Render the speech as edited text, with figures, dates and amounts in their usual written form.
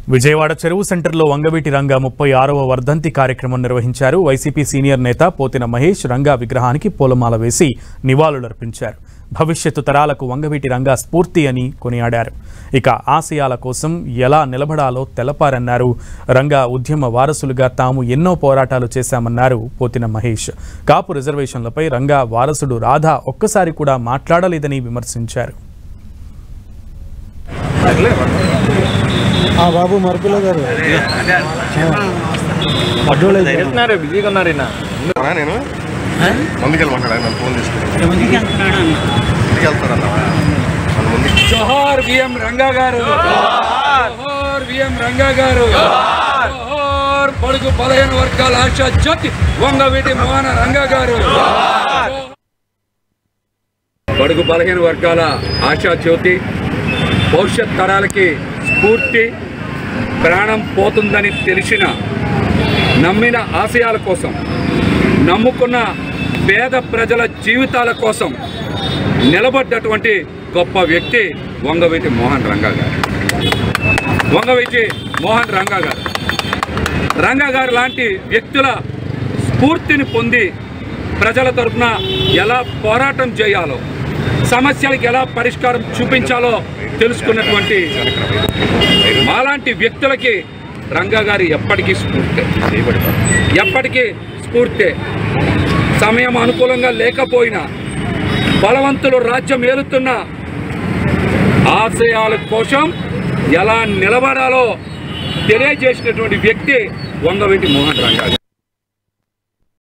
విజయవాడ చెరువు సెంటర్లో వంగవీటి రంగా 36వ వర్ధంతి కార్యక్రమం నిర్వహించారు. వైసీపీ సీనియర్ నేత పోతిన మహేష్ రంగా విగ్రహానికి పూలమాల వేసి నివాళులర్పించారు. భవిష్యత్తు తరాలకు వంగవీటి రంగా స్ఫూర్తి అని కొనియాడారు. ఇక ఆశయాల కోసం ఎలా నిలబడాలో తెలపారన్నారు. రంగా ఉద్యమ వారసులుగా తాము ఎన్నో పోరాటాలు చేశామన్నారు పోతిన మహేష్. కాపు రిజర్వేషన్లపై రంగా వారసుడు రాధా ఒక్కసారి కూడా మాట్లాడలేదని విమర్శించారు. బాబు మరపుల గారు బిజీగా ఉన్నారు. నేను ముందుకెళ్ళమంటాడు ఫోన్ తీసుకుని జోహార్ విఎం రంగా గారు, జోహార్ విఎం రంగా గారు, జోహార్ బడుగు బలహీన వర్గాల ఆశా జ్యోతి వంగవీటి మోహన రంగా గారు. బడుగు బలహీన వర్గాల ఆశా జ్యోతి, భవిష్యత్ తరాలకి స్ఫూర్తి. ప్రాణం పోతుందని తెలిసిన, నమ్మిన ఆశయాల కోసం, నమ్ముకున్న పేద ప్రజల జీవితాల కోసం నిలబడ్డటువంటి గొప్ప వ్యక్తి వంగవీటి మోహన్ రంగా గారు. వంగవీటి మోహన్ రంగా గారు, రంగా గారు లాంటి వ్యక్తుల స్ఫూర్తిని పొంది ప్రజల తరఫున ఎలా పోరాటం చేయాలో, సమస్యలకు ఎలా పరిష్కారం చూపించాలో తెలుసుకున్నటువంటి మాలాంటి వ్యక్తులకి రంగా గారు ఎప్పటికీ స్ఫూర్తి, ఎప్పటికీ స్ఫూర్తి. సమయం అనుకూలంగా లేకపోయినా, బలవంతులు రాజ్యం ఏలుతున్న ఆశయాల కోసం ఎలా నిలబడాలో తెలియజేసినటువంటి వ్యక్తి వంగవీటి మోహన్ రంగా గారు.